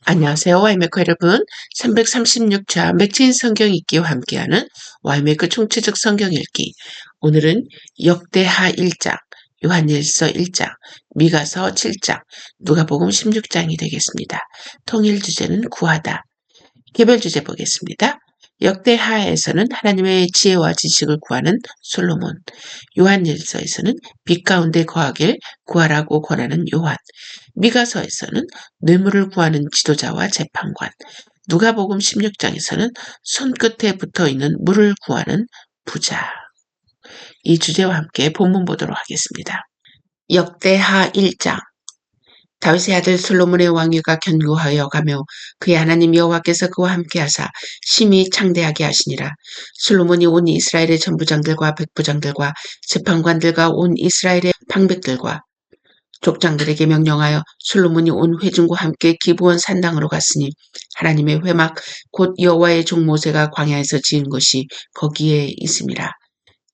안녕하세요. 와이메커 여러분. 336차 맥체인 성경 읽기와 함께하는 와이메커 총체적 성경 읽기. 오늘은 역대하 1장, 요한일서 1장, 미가서 7장, 누가복음 16장이 되겠습니다. 통일 주제는 구하다. 개별 주제 보겠습니다. 역대하에서는 하나님의 지혜와 지식을 구하는 솔로몬, 요한일서에서는 빛 가운데 거하길 구하라고 권하는 요한, 미가서에서는 뇌물을 구하는 지도자와 재판관, 누가복음 16장에서는 손끝에 붙어있는 물을 구하는 부자. 이 주제와 함께 본문 보도록 하겠습니다. 역대하 1장. 다윗의 아들 솔로몬의 왕위가 견고하여 가며 그의 하나님 여호와께서 그와 함께하사 심히 창대하게 하시니라. 솔로몬이 온 이스라엘의 천부장들과 백부장들과 재판관들과 온 이스라엘의 방백들과 족장들에게 명령하여 솔로몬이 온 회중과 함께 기브온 산당으로 갔으니 하나님의 회막 곧 여호와의 종 모세가 광야에서 지은 것이 거기에 있음이라.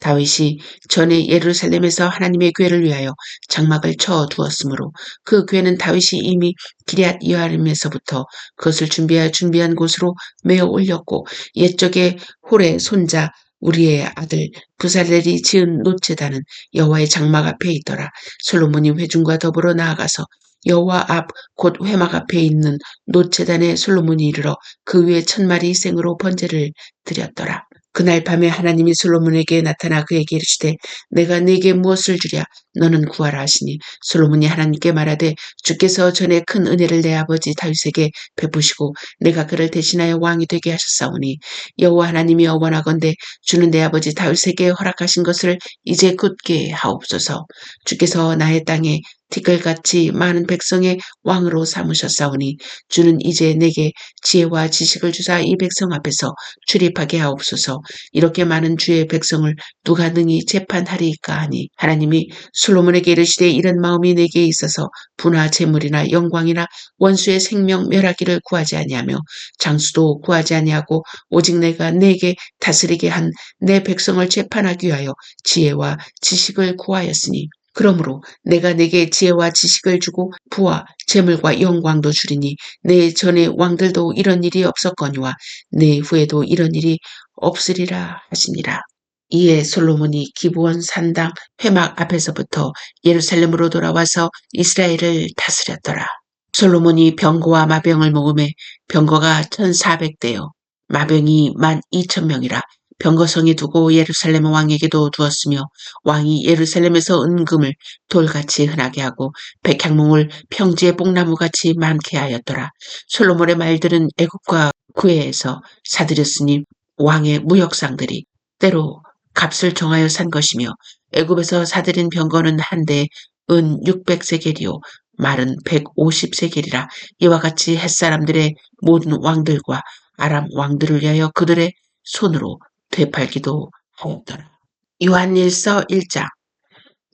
다윗이 전에 예루살렘에서 하나님의 궤를 위하여 장막을 쳐 두었으므로 그 궤는 다윗이 이미 기럇 여아림에서부터 그것을 준비한 곳으로 메어 올렸고 옛적에 홀의 손자 우리의 아들 부살렐이 지은 노제단은 여호와의 장막 앞에 있더라. 솔로몬이 회중과 더불어 나아가서 여호와 앞 곧 회막 앞에 있는 노제단에 솔로몬이 이르러 그 위에 1000마리 생으로 번제를 드렸더라. 그날 밤에 하나님이 솔로몬에게 나타나 그에게 이르시되 내가 네게 무엇을 주랴 너는 구하라 하시니 솔로몬이 하나님께 말하되 주께서 전에 큰 은혜를 내 아버지 다윗에게 베푸시고 내가 그를 대신하여 왕이 되게 하셨사오니 여호와 하나님이 원하건대 주는 내 아버지 다윗에게 허락하신 것을 이제 굳게 하옵소서. 주께서 나의 땅에 티끌같이 많은 백성의 왕으로 삼으셨사오니 주는 이제 내게 지혜와 지식을 주사 이 백성 앞에서 출입하게 하옵소서. 이렇게 많은 주의 백성을 누가 능히 재판하리이까 하니 하나님이 솔로몬에게 이르시되 이런 마음이 내게 있어서 부나 재물이나 영광이나 원수의 생명 멸하기를 구하지 아니하며 장수도 구하지 아니하고 오직 내가 내게 다스리게 한 내 백성을 재판하기 위하여 지혜와 지식을 구하였으니 그러므로 내가 내게 지혜와 지식을 주고 부와 재물과 영광도 주리니 내 전에 왕들도 이런 일이 없었거니와 내 후에도 이런 일이 없으리라 하시니라. 이에 솔로몬이 기브온 산당 회막 앞에서부터 예루살렘으로 돌아와서 이스라엘을 다스렸더라. 솔로몬이 병거와 마병을 모음해 병거가 1400대요 마병이 12,000명이라 병거성에 두고 예루살렘 왕에게도 두었으며 왕이 예루살렘에서 은금을 돌같이 흔하게 하고 백향목을 평지의 뽕나무같이 많게 하였더라. 솔로몬의 말들은 애굽과 구해에서 사들였으니 왕의 무역상들이 때로 값을 정하여 산 것이며 애굽에서 사들인 병거는 한 대에 은 600세겔이요 말은 150세겔이라. 이와 같이 햇사람들의 모든 왕들과 아람 왕들을 위하여 그들의 손으로 되팔기도 하였더라. 요한일서 1장.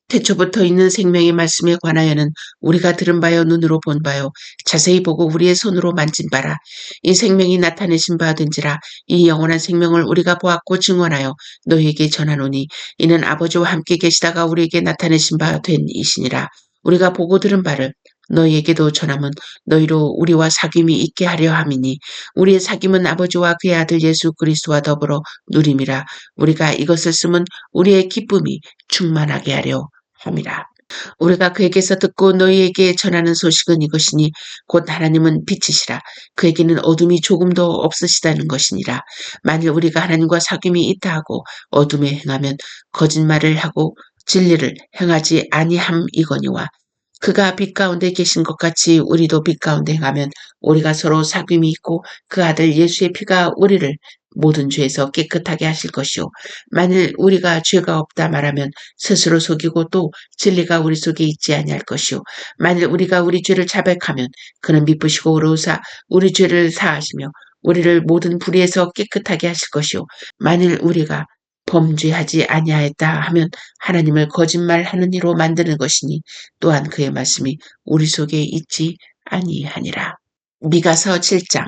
태초부터 있는 생명의 말씀에 관하여는 우리가 들은 바요 눈으로 본 바요 자세히 보고 우리의 손으로 만진 바라. 이 생명이 나타내신 바 된지라. 이 영원한 생명을 우리가 보았고 증언하여 너희에게 전하노니 이는 아버지와 함께 계시다가 우리에게 나타내신 바 된 이시니라. 우리가 보고 들은 바를 너희에게도 전함은 너희로 우리와 사귐이 있게 하려 함이니 우리의 사귐은 아버지와 그의 아들 예수 그리스도와 더불어 누림이라. 우리가 이것을 쓰면 우리의 기쁨이 충만하게 하려 함이라. 우리가 그에게서 듣고 너희에게 전하는 소식은 이것이니 곧 하나님은 빛이시라. 그에게는 어둠이 조금도 없으시다는 것이니라. 만일 우리가 하나님과 사귐이 있다 하고 어둠에 행하면 거짓말을 하고 진리를 행하지 아니함이거니와 그가 빛 가운데 계신 것 같이 우리도 빛 가운데 행하면 우리가 서로 사귐이 있고 그 아들 예수의 피가 우리를 모든 죄에서 깨끗하게 하실 것이요 만일 우리가 죄가 없다 말하면 스스로 속이고 또 진리가 우리 속에 있지 아니할 것이요 만일 우리가 우리 죄를 자백하면 그는 미쁘시고 의로우사 우리 죄를 사하시며 우리를 모든 불의에서 깨끗하게 하실 것이요 만일 우리가 범죄하지 아니하였다 하면 하나님을 거짓말하는 이로 만드는 것이니 또한 그의 말씀이 우리 속에 있지 아니하니라. 미가서 7장.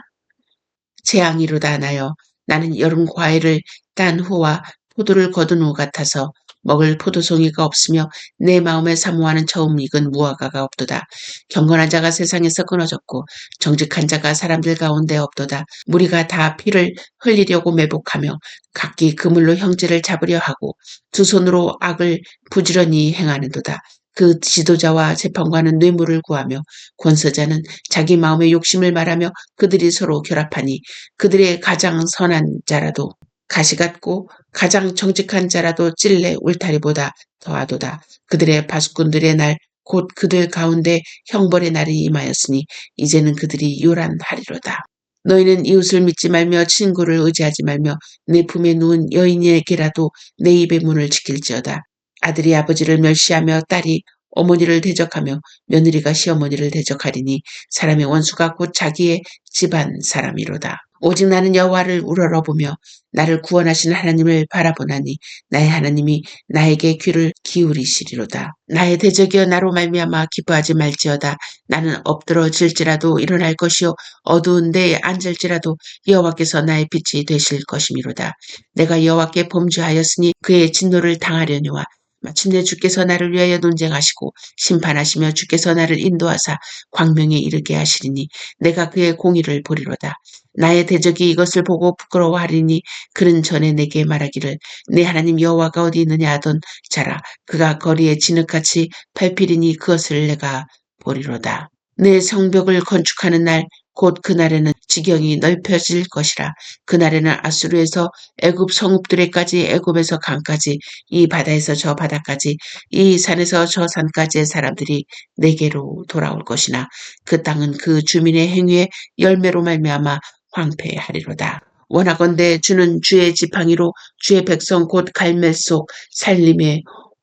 재앙이 이루다 하나여 나는 여름 과일을 딴 후와 포도를 거둔 후 같아서 먹을 포도송이가 없으며 내 마음에 사모하는 처음 익은 무화과가 없도다. 경건한 자가 세상에서 끊어졌고 정직한 자가 사람들 가운데 없도다. 무리가 다 피를 흘리려고 매복하며 각기 그물로 형제를 잡으려 하고 두 손으로 악을 부지런히 행하는도다. 그 지도자와 재판관은 뇌물을 구하며 권세자는 자기 마음의 욕심을 말하며 그들이 서로 결합하니 그들의 가장 선한 자라도 가시 같고 가장 정직한 자라도 찔레 울타리보다 더하도다. 그들의 파수꾼들의 날 곧 그들 가운데 형벌의 날이 임하였으니 이제는 그들이 요란하리로다. 너희는 이웃을 믿지 말며 친구를 의지하지 말며 내 품에 누운 여인에게라도 내 입의 문을 지킬지어다. 아들이 아버지를 멸시하며 딸이 어머니를 대적하며 며느리가 시어머니를 대적하리니 사람의 원수가 곧 자기의 집안 사람이로다. 오직 나는 여호와를 우러러보며 나를 구원하신 하나님을 바라보나니 나의 하나님이 나에게 귀를 기울이시리로다. 나의 대적이여 나로 말미암아 기뻐하지 말지어다. 나는 엎드러질지라도 일어날 것이요 어두운 데에 앉을지라도 여호와께서 나의 빛이 되실 것이미로다. 내가 여호와께 범죄하였으니 그의 진노를 당하려니와 마침내 주께서 나를 위하여 논쟁하시고 심판하시며 주께서 나를 인도하사 광명에 이르게 하시리니 내가 그의 공의를 보리로다. 나의 대적이 이것을 보고 부끄러워하리니 그는 전에 내게 말하기를 내 하나님 여호와가 어디 있느냐 하던 자라. 그가 거리에 진흙같이 밟히리니 그것을 내가 보리로다. 내 성벽을 건축하는 날 곧 그날에는 지경이 넓혀질 것이라. 그날에는 아수르에서 애굽 성읍들에까지 애굽에서 강까지 이 바다에서 저 바다까지 이 산에서 저 산까지의 사람들이 내게로 돌아올 것이나 그 땅은 그 주민의 행위의 열매로 말미암아 황폐하리로다. 원하건대 주는 주의 지팡이로 주의 백성 곧 갈멜 속 살림에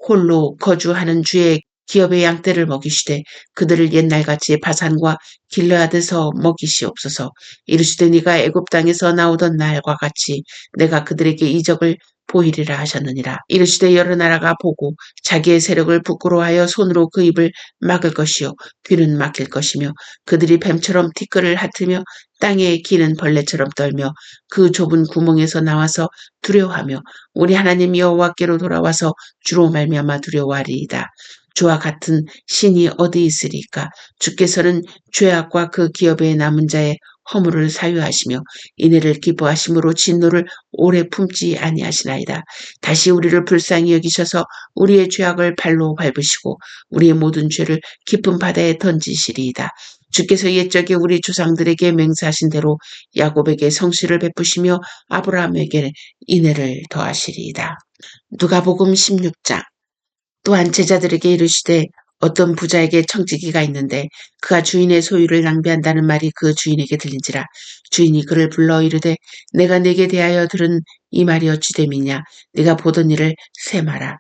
홀로 거주하는 주의 기업의 양떼를 먹이시되 그들을 옛날같이 바산과 길르앗에서 먹이시옵소서. 이르시되 네가 애굽 땅에서 나오던 날과 같이 내가 그들에게 이적을 보이리라 하셨느니라. 이르시되 여러 나라가 보고 자기의 세력을 부끄러워하여 손으로 그 입을 막을 것이요 귀는 막힐 것이며 그들이 뱀처럼 티끌을 핥으며 땅에 기는 벌레처럼 떨며 그 좁은 구멍에서 나와서 두려워하며 우리 하나님 여호와께로 돌아와서 주로 말미암아 두려워하리이다. 주와 같은 신이 어디 있으리까? 주께서는 죄악과 그 기업에 남은 자의 허물을 사유하시며 이내를 기뻐하심으로 진노를 오래 품지 아니하시나이다. 다시 우리를 불쌍히 여기셔서 우리의 죄악을 발로 밟으시고 우리의 모든 죄를 깊은 바다에 던지시리이다. 주께서 옛적에 우리 조상들에게 맹세하신 대로 야곱에게 성실을 베푸시며 아브라함에게 인애를 더하시리이다. 누가복음 16장. 또한 제자들에게 이르시되 어떤 부자에게 청지기가 있는데 그가 주인의 소유를 낭비한다는 말이 그 주인에게 들린지라. 주인이 그를 불러 이르되 내가 네게 대하여 들은 이 말이 어찌 됨이냐. 네가 보던 일을 세마라.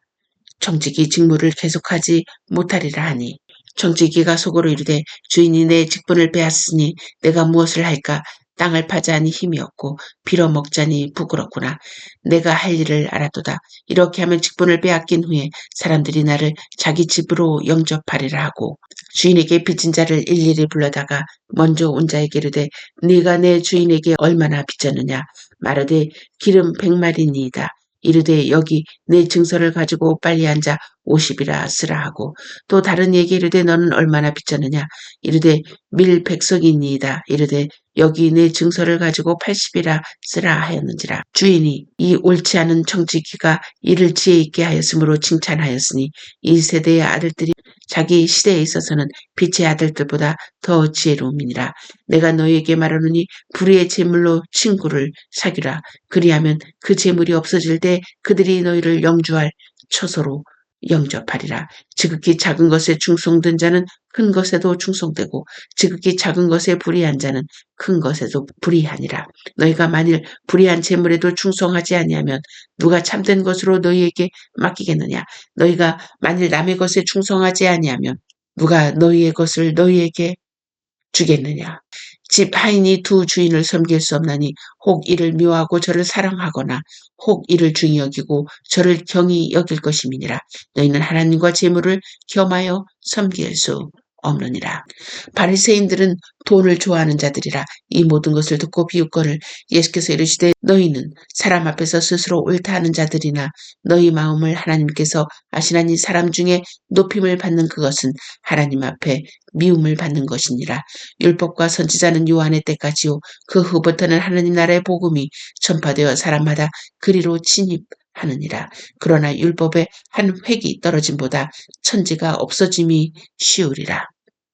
청지기 직무를 계속하지 못하리라 하니 청지기가 속으로 이르되 주인이 내 직분을 빼앗으니 내가 무엇을 할까. 땅을 파자니 힘이 없고 빌어먹자니 부끄럽구나. 내가 할 일을 알았도다. 이렇게 하면 직분을 빼앗긴 후에 사람들이 나를 자기 집으로 영접하리라 하고 주인에게 빚진 자를 일일이 불러다가 먼저 온 자에게 이르되 네가 내 주인에게 얼마나 빚졌느냐. 말하되 기름 100마리니이다. 이르되 여기 내 증서를 가지고 빨리 앉아 50이라 쓰라 하고 또 다른 얘기 이르되 너는 얼마나 빚졌느냐. 이르되 밀 100석이니이다. 이르되 여기 내 증서를 가지고 80이라 쓰라 하였는지라. 주인이 이 옳지 않은 청지기가 이를 지혜 있게 하였으므로 칭찬하였으니 이 세대의 아들들이 자기 시대에 있어서는 빛의 아들들보다 더 지혜로움이니라. 내가 너희에게 말하노니 불의의 제물로 친구를 사귀라. 그리하면 그 제물이 없어질 때 그들이 너희를 영주할 처소로 영접하리라. 지극히 작은 것에 충성된 자는 큰 것에도 충성되고 지극히 작은 것에 불의한 자는 큰 것에도 불의하니라. 너희가 만일 불의한 재물에도 충성하지 아니하면 누가 참된 것으로 너희에게 맡기겠느냐. 너희가 만일 남의 것에 충성하지 아니하면 누가 너희의 것을 너희에게 주겠느냐. 집 하인이 두 주인을 섬길 수 없나니 혹 이를 미워하고 저를 사랑하거나 혹 이를 중히 여기고 저를 경히 여길 것임이니라. 너희는 하나님과 재물을 겸하여 섬길 수 없느니라. 바리새인들은 돈을 좋아하는 자들이라. 이 모든 것을 듣고 비웃거늘 예수께서 이르시되 너희는 사람 앞에서 스스로 옳다 하는 자들이나 너희 마음을 하나님께서 아시나니 사람 중에 높임을 받는 그것은 하나님 앞에 미움을 받는 것이니라. 율법과 선지자는 요한의 때까지요 그 후부터는 하나님 나라의 복음이 전파되어 사람마다 그리로 진입하느니라. 그러나 율법의 한 획이 떨어짐보다 천지가 없어짐이 쉬우리라.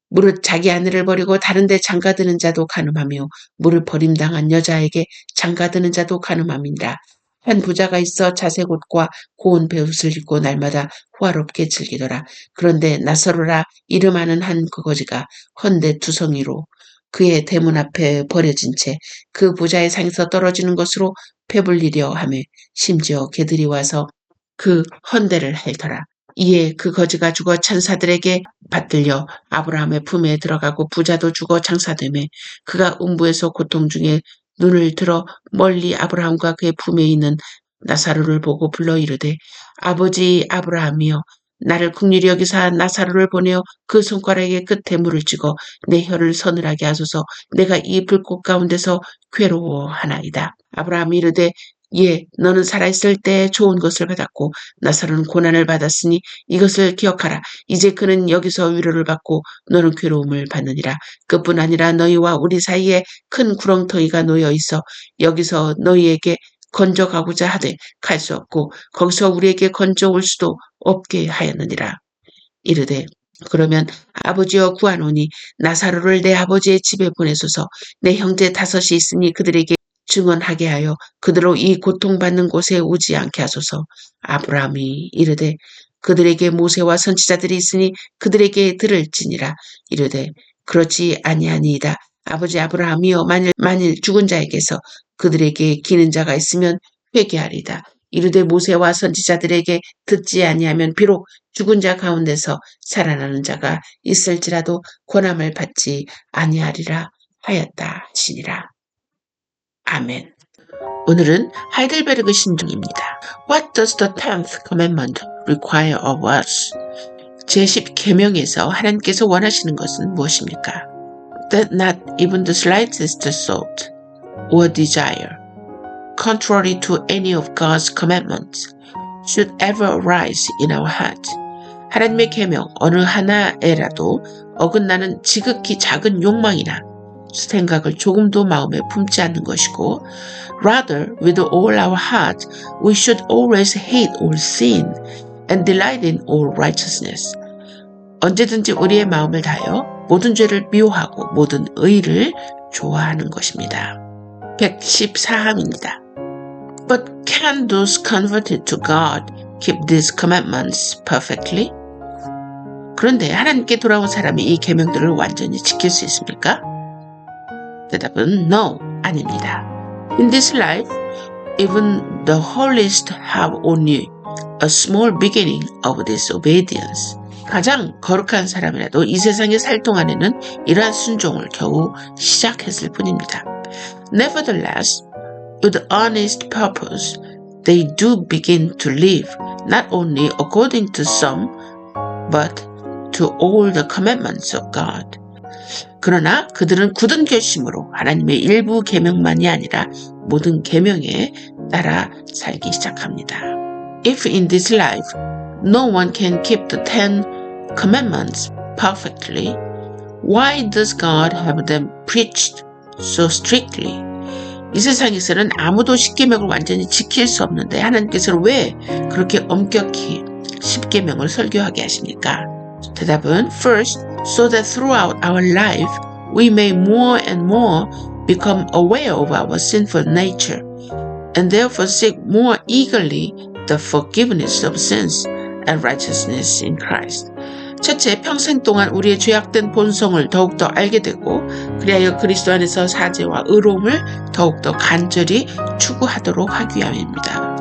무릇 자기 아내를 버리고 다른 데 장가드는 자도 간음하며 무릇 버림당한 여자에게 장가드는 자도 간음함이니라. 한 부자가 있어 자색 옷과 고운 베옷을 입고 날마다 호화롭게 즐기더라. 그런데 나사로라 이름하는 한 거거지가 헌데 두성이로 그의 대문 앞에 버려진 채 그 부자의 상에서 떨어지는 것으로 배불리려 하며 심지어 개들이 와서 그 헌데를 핥더라. 이에 그 거지가 죽어 천사들에게 받들려 아브라함의 품에 들어가고 부자도 죽어 장사되매 그가 음부에서 고통 중에 눈을 들어 멀리 아브라함과 그의 품에 있는 나사로를 보고 불러 이르되 아버지 아브라함이여 나를 긍휼히 여기사 나사로를 보내어 그 손가락에 끝에 물을 찍어 내 혀를 서늘하게 하소서. 내가 이 불꽃 가운데서 괴로워하나이다. 아브라함이 이르되 예, 너는 살아있을 때 좋은 것을 받았고 나사로는 고난을 받았으니 이것을 기억하라. 이제 그는 여기서 위로를 받고 너는 괴로움을 받느니라. 그뿐 아니라 너희와 우리 사이에 큰 구렁텅이가 놓여 있어 여기서 너희에게 건져가고자 하되 갈 수 없고 거기서 우리에게 건져올 수도 없게 하였느니라. 이르되 그러면 아버지여 구하노니 나사로를 내 아버지의 집에 보내소서. 내 형제 5이 있으니 그들에게 증언하게 하여 그들로 이 고통받는 곳에 오지 않게 하소서. 아브라함이 이르되 그들에게 모세와 선지자들이 있으니 그들에게 들을지니라. 이르되 그렇지 아니하니이다. 아버지 아브라함이여 만일 죽은 자에게서 그들에게 기는 자가 있으면 회개하리다. 이르되 모세와 선지자들에게 듣지 아니하면 비록 죽은 자 가운데서 살아나는 자가 있을지라도 권함을 받지 아니하리라 하였다 하시니라. 아멘. 오늘은 하이델베르그 신종입니다. What does the 10th commandment require of us? 제10계명에서 하나님께서 원하시는 것은 무엇입니까? That not even the slightest thought or desire, contrary to any of God's commandments, should ever arise in our heart. 하나님의 계명 어느 하나에라도 어긋나는 지극히 작은 욕망이나 생각을 조금도 마음에 품지 않는 것이고 rather with all our heart we should always hate all sin and delight in all righteousness. 언제든지 우리의 마음을 다하여 모든 죄를 미워하고 모든 의를 좋아하는 것입니다. 114항입니다. But can those converted to God keep these commandments perfectly? 그런데 하나님께 돌아온 사람이 이 계명들을 완전히 지킬 수 있습니까? 대답은 no, 아닙니다. In this life, even the holiest have only a small beginning of this obedience. 가장 거룩한 사람이라도 이 세상에 살 동안에는 이러한 순종을 겨우 시작했을 뿐입니다. Nevertheless, with honest purpose, they do begin to live not only according to some, but to all the commandments of God. 그러나 그들은 굳은 결심으로 하나님의 일부 계명만이 아니라 모든 계명에 따라 살기 시작합니다. If in this life no one can keep the 10 commandments perfectly, why does God have them preached so strictly? 이 세상에서는 아무도 10계명을 완전히 지킬 수 없는데 하나님께서는 왜 그렇게 엄격히 10계명을 설교하게 하십니까? 대답은 first, so that throughout our life we may more and more become aware of our sinful nature and therefore seek more eagerly the forgiveness of sins and righteousness in Christ. 첫째, 평생 동안 우리의 죄악된 본성을 더욱더 알게 되고 그리하여 그리스도 안에서 사죄와 의로움을 더욱더 간절히 추구하도록 하기 위함입니다.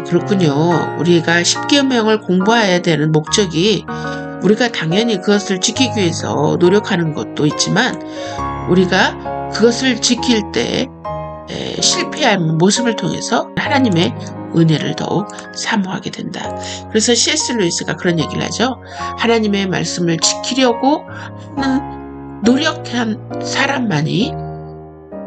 그렇군요. 우리가 10계명을 공부해야 되는 목적이 우리가 당연히 그것을 지키기 위해서 노력하는 것도 있지만 우리가 그것을 지킬 때 실패한 모습을 통해서 하나님의 은혜를 더욱 사모하게 된다. 그래서 C.S. 루이스가 그런 얘기를 하죠. 하나님의 말씀을 지키려고 하는 노력한 사람만이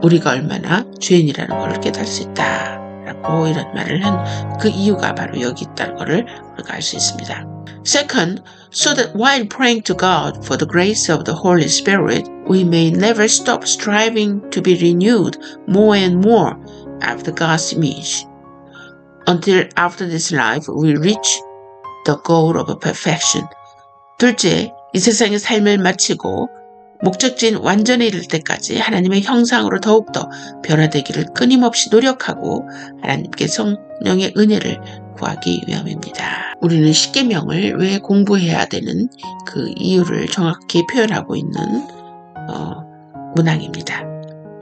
우리가 얼마나 죄인이라는 걸 깨달을 수 있다 라고 이런 말을 한 그 이유가 바로 여기 있다는 것을 우리가 알 수 있습니다. Second, so that while praying to God for the grace of the Holy Spirit, we may never stop striving to be renewed more and more after God's image, until after this life we reach the goal of perfection. 둘째, 이 세상의 삶을 마치고 목적지인 완전에 이를 때까지 하나님의 형상으로 더욱더 변화되기를 끊임없이 노력하고 하나님께 성령의 은혜를 구하기 위함입니다. 우리는 십계명을 왜 공부해야 되는 그 이유를 정확히 표현하고 있는 문항입니다.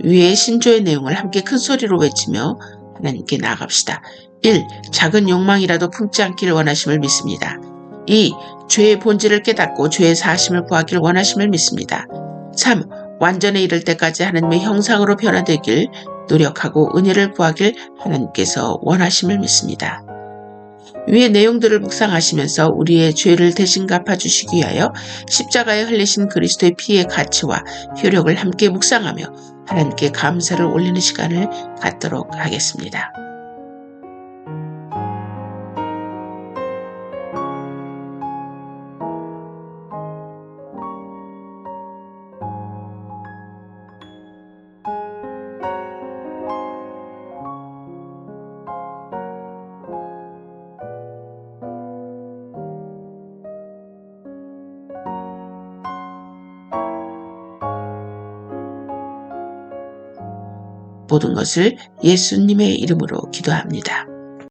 위의 신조의 내용을 함께 큰 소리로 외치며 하나님께 나아갑시다. 1. 작은 욕망이라도 품지 않기를 원하심을 믿습니다. 2. 죄의 본질을 깨닫고 죄의 사하심을 구하기를 원하심을 믿습니다. 3. 완전에 이를 때까지 하나님의 형상으로 변화되길 노력하고 은혜를 구하길 하나님께서 원하심을 믿습니다. 위의 내용들을 묵상하시면서 우리의 죄를 대신 갚아주시기 위하여 십자가에 흘리신 그리스도의 피의 가치와 효력을 함께 묵상하며 하나님께 감사를 올리는 시간을 갖도록 하겠습니다. 모든 것을 예수님의 이름으로 기도합니다.